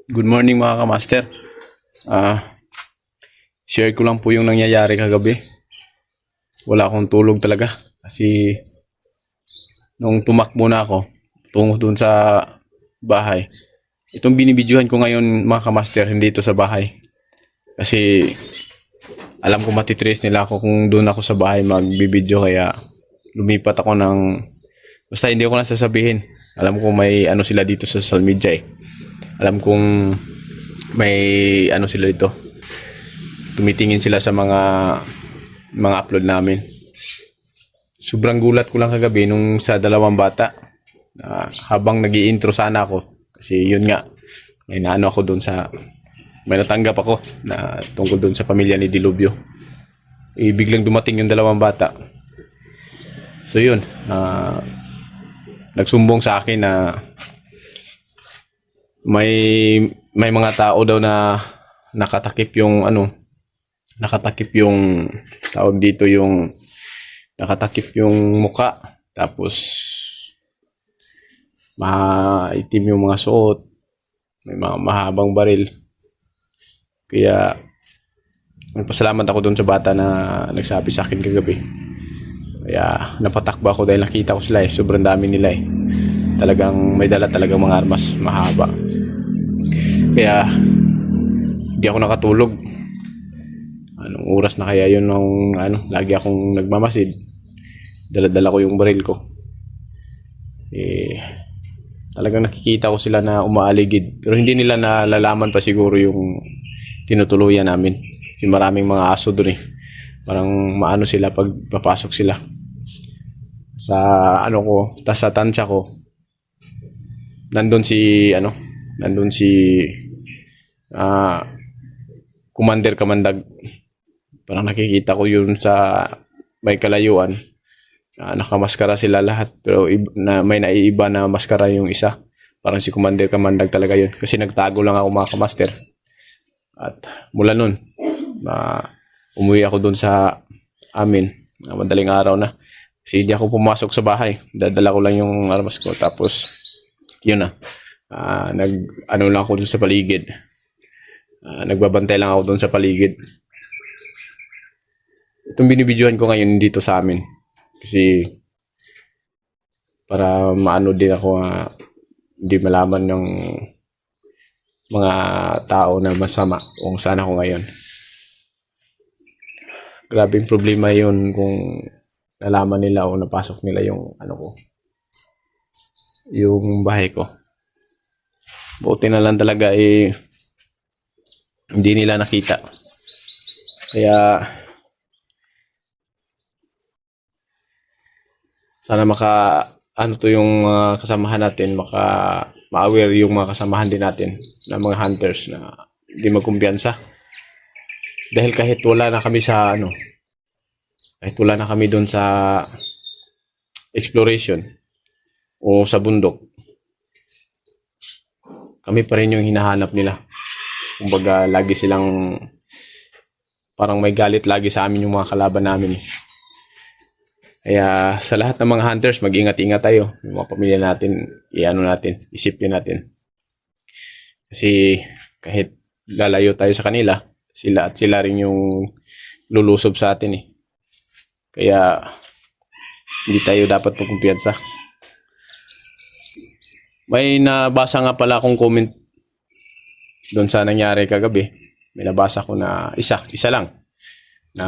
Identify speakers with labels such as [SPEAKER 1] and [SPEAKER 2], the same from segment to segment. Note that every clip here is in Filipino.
[SPEAKER 1] Good morning mga kamaster. Ah, Share ko lang po yung nangyayari kagabi. Wala akong tulog talaga kasi nung tumakbo na ako tungo dun sa bahay. Itong binibidyohan ko ngayon mga kamaster, hindi ito sa bahay. Kasi alam ko matitrace nila ako kung doon ako sa bahay magbibidyo, kaya lumipat ako ng basta hindi ko na sasabihin. Alam ko may ano sila dito sa social media eh. Alam kong may ano sila dito, tumitingin sila sa mga upload namin. Sobrang gulat ko lang kagabi nung sa dalawang bata, habang nag-i-intro sana ako kasi yun nga, may naano ako doon sa may natanggap ako na tungkol doon sa pamilya ni Dilubyo. Biglang dumating yung dalawang bata. So yun, nagsumbong sa akin na may mga tao daw na nakatakip yung tawag dito, yung nakatakip yung muka, tapos maitim yung mga suot, may mga mahabang baril. Kaya nagpasalamat ako doon sa bata na nagsabi sa akin kagabi. Kaya napatakbo ako dahil nakita ko sila sobrang dami nila talagang may dala talagang mga armas mahaba. Kaya hindi ako nakatulog. Anong oras na kaya yun nung lagi akong nagmamasid. Dala-dala ko yung baril ko. Talagang nakikita ko sila na umaaligid. Pero hindi nila nalalaman pa siguro yung tinutuluyan namin. Kasi maraming mga aso doon Parang maano sila pag papasok sila. Sa sa tansya ko, nandun si Commander Kamandag. Parang nakikita ko yun sa may kalayuan. Nakamaskara sila lahat, pero may naiiba na maskara yung isa. Parang si Commander Kamandag talaga yun. Kasi nagtago lang ako mga kamaster. At mula nun, umuwi ako doon sa amin. Madaling araw na. Kasi hindi ako pumasok sa bahay. Dadala ko lang yung armas ko. Tapos, yun na. Lang ako doon sa paligid. Nagbabantay lang ako doon sa paligid. Itong binibidyohan ko ngayon dito sa amin. Kasi, para maano din ako, hindi malaman ng mga tao na masama kung saan ako ngayon. Grabing problema yun kung nalaman nila o napasok nila yung yung bahay ko. Buti na lang talaga hindi nila nakita. Kaya sana to yung mga kasamahan natin, ma-aware yung mga kasamahan din natin na mga hunters na hindi magkumpiyansa. Dahil kahit wala na kami doon sa exploration o sa bundok, kami pa rin yung hinahanap nila. Kumbaga lagi silang parang may galit lagi sa amin yung mga kalaban namin. Kaya sa lahat ng mga hunters, mag-ingat-ingat tayo. Yung mga pamilya natin, isipin natin. Kasi kahit lalayo tayo sa kanila, sila rin yung lulusob sa atin Kaya hindi tayo dapat magkumpiyansa. May nabasa nga pala akong comment doon sa nangyari kagabi. May nabasa ko na isa lang na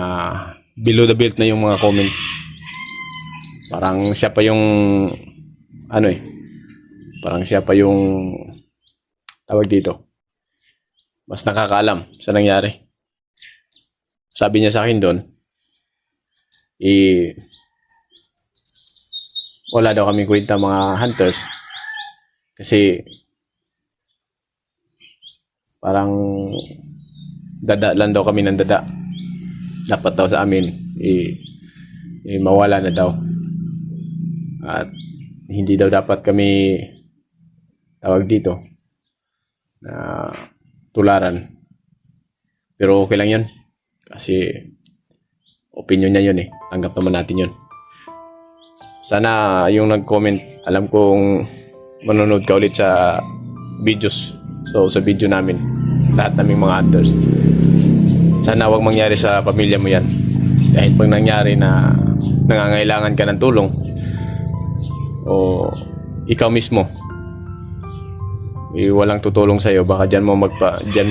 [SPEAKER 1] below the belt na yung mga comment. Parang siya pa yung parang siya pa yung tawag dito, mas nakakaalam sa nangyari. Sabi niya sa akin doon, wala daw kami kwenta mga hunters kasi parang dada lang daw kami ng dada. Dapat daw sa amin mawala na daw. At hindi daw dapat kami tawag dito na tularan. Pero okay lang yun. Kasi opinion niya yun Tanggap naman natin yun. Sana yung nag-comment, alam kong manonood ka ulit sa videos So sa video namin, lahat naming mga hunters, sana wag mangyari sa pamilya mo yan. Dahil pag nangyari na nangangailangan ka ng tulong, o ikaw mismo walang tutulong sa'yo, baka dyan mo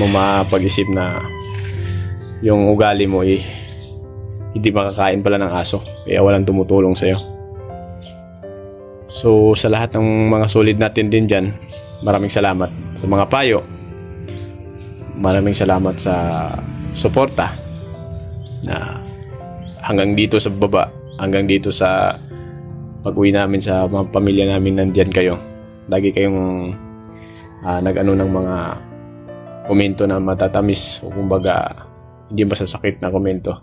[SPEAKER 1] mapag-isip na yung ugali mo hindi makakain pala ng aso, kaya walang tumutulong sa'yo. So sa lahat ng mga solid natin din dyan, maraming salamat sa mga payo, maraming salamat sa suporta na hanggang dito sa baba, hanggang dito sa pag-uwi namin sa mga pamilya namin, nandyan kayo. Lagi kayong nag-ano ng mga komento na matatamis, o kumbaga hindi masasakit na komento,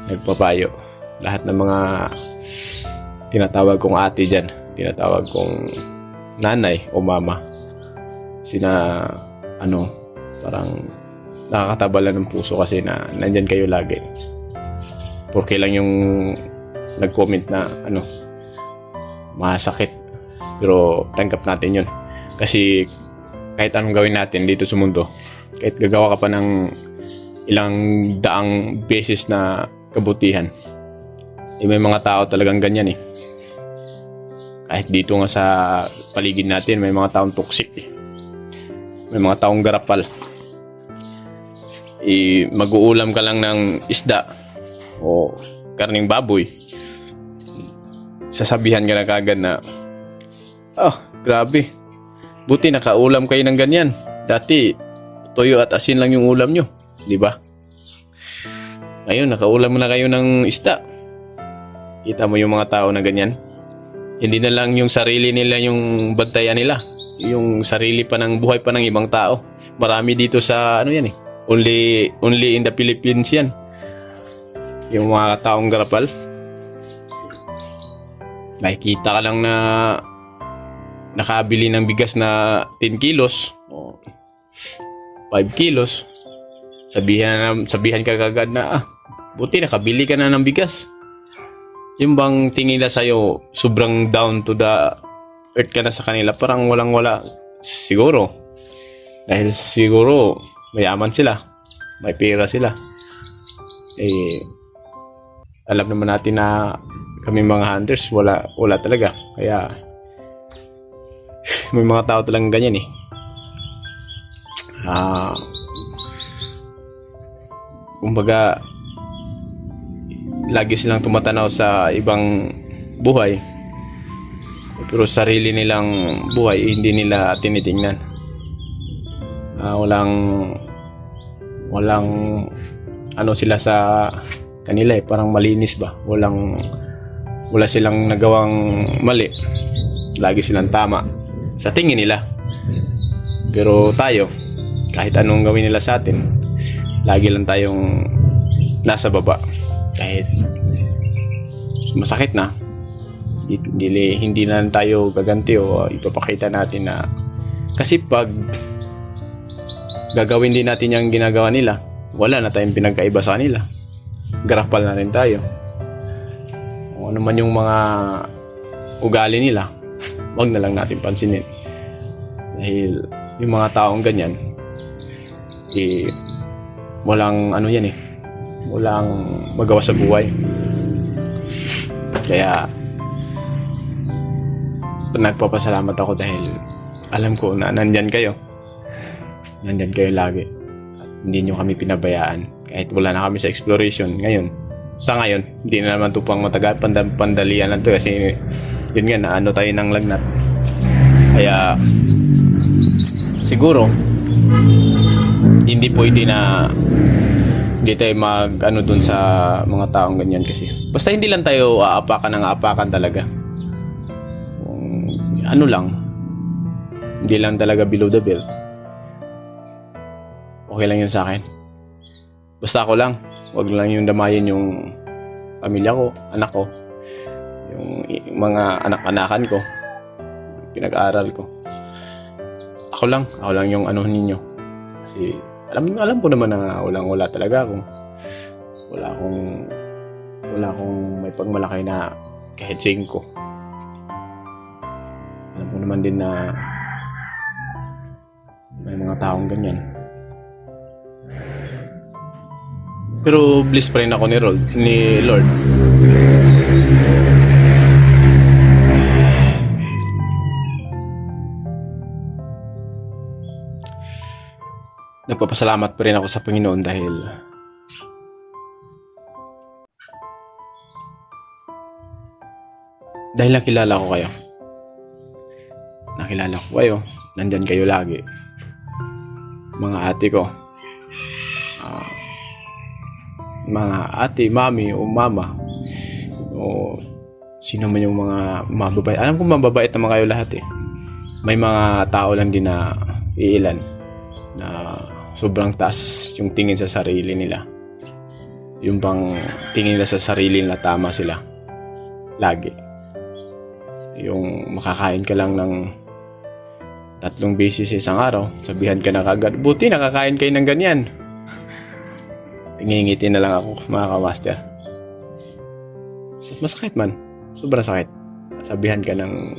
[SPEAKER 1] nagpapayo. Lahat ng mga tinatawag kong ate dyan, tinatawag kong nanay o mama, parang nakakatabala ng puso kasi na nandyan kayo lagi. Porque lang yung nag-comment na masakit, pero tanggap natin yun. Kasi kahit anong gawin natin dito sa mundo, kahit gagawa ka pa ng ilang daang beses na kabutihan, may mga tao talagang ganyan eh. Kahit dito nga sa paligid natin, may mga taong toxic eh. May mga taong garapal. Mag-uulam ka lang ng isda o karning baboy, sasabihan ka na kagad na, grabe, buti nakaulam kayo ng ganyan. Dati, toyo at asin lang yung ulam nyo. Di ba? Ngayon, nakaulam na kayo ng isda. Kita mo yung mga tao na ganyan. Hindi na lang yung sarili nila yung bantayan nila. Yung sarili pa ng buhay pa ng ibang tao. Marami dito sa, yan eh. Only in the Philippines yan. Yung mga taong garapal. Nakikita ka lang na nakabili ng bigas na 10 kilos o 5 kilos, sabihan ka kagad na buti nakabili ka na ng bigas. Yung bang tingin na sa'yo sobrang down to the earth ka na sa kanila, parang walang wala siguro, dahil siguro mayaman sila, may pera sila. Alam naman natin na kami mga hunters wala talaga, kaya may mga tao talagang ganyan eh. Kumbaga lagi silang tumatanaw sa ibang buhay, pero sarili nilang buhay hindi nila tinitingnan. Walang sila sa kanila eh, parang malinis ba, wala silang nagawang mali, lagi silang tama sa tingin nila. Pero tayo, kahit anong gawin nila sa atin, lagi lang tayong nasa baba. Kahit masakit na, hindi na tayo gaganti o ipapakita natin na, kasi pag gagawin din natin yung ginagawa nila, wala na tayong pinagkaiba sa kanila. Garapal na rin tayo. Kung ano man yung mga ugali nila, wag na lang natin pansinin. Dahil yung mga taong ganyan, walang walang magawa sa buhay. Kaya nagpapasalamat ako dahil alam ko na nandyan kayo lagi, at hindi nyo kami pinabayaan. Kahit wala na kami sa exploration ngayon, hindi na naman ito pang matagal, pandalian lang to, kasi yun nga, tayo ng lagnat. Kaya siguro hindi tayo dun sa mga taong ganyan, kasi basta hindi lang tayo aapakan talaga. Hindi lang talaga below the belt, okay lang yun sa akin. Basta ako lang, wag lang yung damayin yung pamilya ko, anak ko, yung mga anak-anakan ko, pinag-aaral ko. Ako lang yung ninyo. Kasi alam ko naman na wala talaga akong wala akong may pagmalaki na kahit 5. Alam ko naman din na may mga mga taong ganyan. Pero bliss pa rin ako ni Lord. Nagpapasalamat pa rin ako sa Panginoon dahil nakilala ko kayo. Nakilala ko kayo. Nandyan kayo lagi. Mga ate ko. Mga ate, mami o mama. O sino man yung mga mababait. Alam ko mababait naman kayo lahat eh. May mga tao lang din na iilan na sobrang taas yung tingin sa sarili nila. Yung bang tingin nila sa sarili nila tama sila. Lagi. Yung makakain ka lang ng 3 beses sa isang araw, sabihan ka na kagad, buti nakakain kayo ng ganyan. Ngingiti na lang ako, mga kamaster. Masakit man. Sobrang sakit. Sabihan ka ng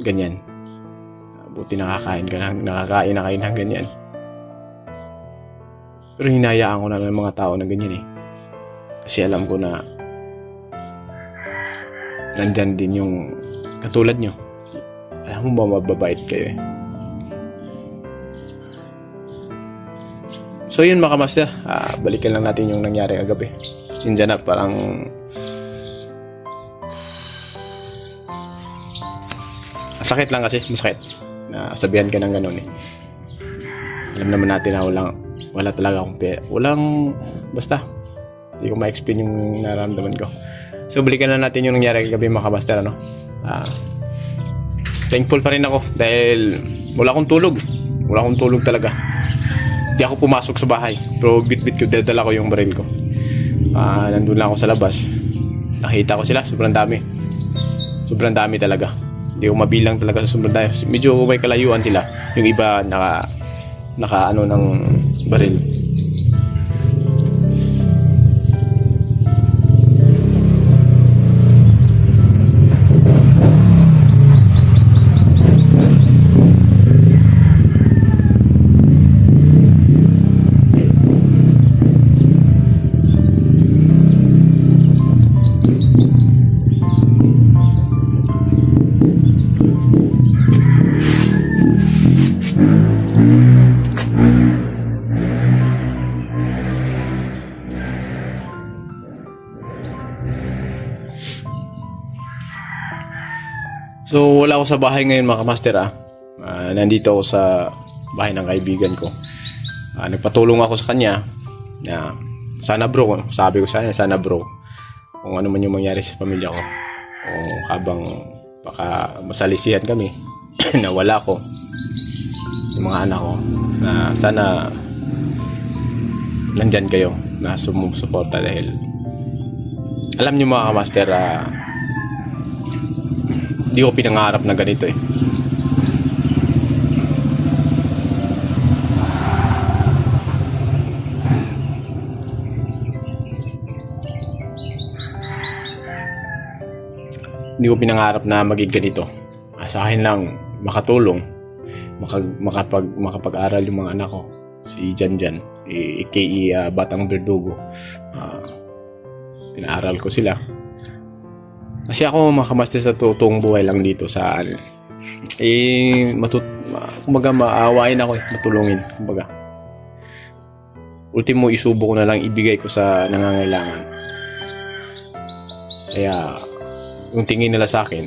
[SPEAKER 1] ganyan. Buti nakakain na kayo ng ganyan. Pero hinayaan ko na ng mga tao na ganyan eh. Kasi alam ko na nandyan din yung katulad nyo. Alam mo ba mababait kayo eh. So yun mga kamaster, balikan lang natin yung nangyari kagabi. Sinja na parang sakit lang kasi, masakit na sabihan ka ng ganun eh. Alam naman natin na wala talaga akong basta hindi ko ma-explain yung nararamdaman ko. So balikan na natin yung nangyari kagabi mga kamaster, ano? Thankful pa rin ako dahil wala akong tulog talaga. Hindi ako pumasok sa bahay, pero bit-bit ko, dadala ko yung baril ko. Nandun lang ako sa labas, nakita ko sila, sobrang dami talaga. Hindi ko mabilang talaga sa sobrang dami. Medyo may kalayuan sila, yung iba naka ano ng baril. So wala ako sa bahay ngayon mga kamaster nandito ako sa bahay ng kaibigan ko. Nagpatulong ako sa kanya na sana bro, sabi ko sa kanya, sana bro, kung ano man yung mangyari sa pamilya ko, o habang baka masalisihan kami na wala ko, yung mga anak ko, na sana nandyan kayo na sumusuporta dahil alam niyo mga kamaster, hindi ko pinangarap na ganito eh. Hindi ko pinangarap na maging ganito. Sa akin lang makatulong, makapag-aral yung mga anak ko. Si Janjan, aka Batang Verdugo. Pinaaral ko sila. Kasi ako makamaster sa totoong buhay lang dito sa kumbaga maawain ako matulungin, kumbaga. Ultimo isubo ko na lang ibigay ko sa nangangailangan. Kaya yung tingin nila sa akin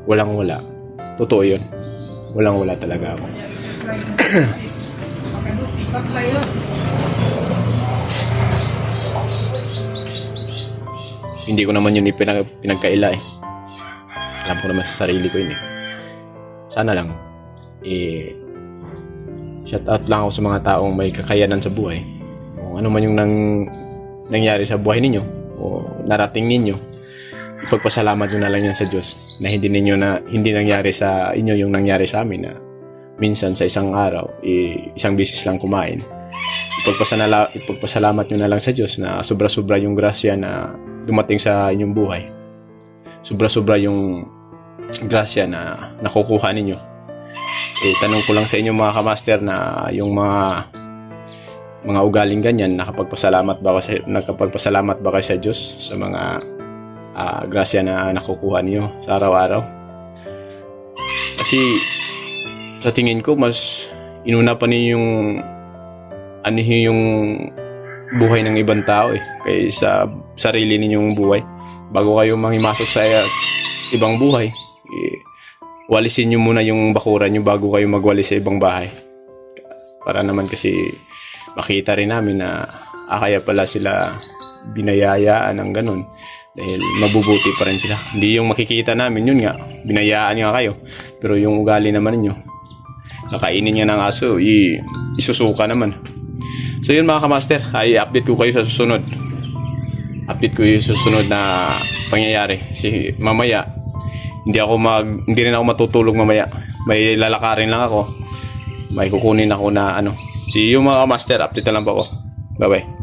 [SPEAKER 1] walang-wala. Totoo yun. Walang-wala talaga ako. Hindi ko naman yun pinagkaila eh. Alam ko naman sa sarili ko yun eh. Sana lang shout out lang ako sa mga taong may kakayanan sa buhay. Kung ano man yung nangyari sa buhay ninyo o narating ninyo, ipagpasalamat nyo na lang yan sa Diyos na hindi nangyari sa inyo yung nangyari sa amin, na minsan sa isang araw isang beses lang kumain. Ipagpasalamat nyo na lang sa Diyos na sobra-sobra yung grasya na dumating sa inyong buhay. Sobra-sobra yung grasya na nakukuha ninyo. tanong ko lang sa inyo mga kamaster na yung mga ugaling ganyan, nakapagpasalamat ba kayo sa Diyos sa mga grasya na nakukuha niyo sa araw-araw? Kasi sa tingin ko mas inuna pa ninyo yung buhay ng ibang tao kaysa sarili ninyong buhay. Bago kayo manghimasok sa ibang buhay, walisin nyo muna yung bakuran nyo bago kayo magwalis sa ibang bahay. Para naman kasi makita rin namin na kaya pala sila binayayaan ng ganun. Dahil mabubuti pa rin sila. Hindi yung makikita namin, yun nga, binayaan nga kayo. Pero yung ugali naman ninyo, nakainin niya ng aso, isusuka naman. So yun mga kamaster, ay update ko kayo sa susunod. Update ko yung susunod na pangyayari. Kasi mamaya, hindi rin ako matutulog mamaya. May lalakarin lang ako. May kukunin ako na See you mga kamaster, update na lang po ako. Bye bye.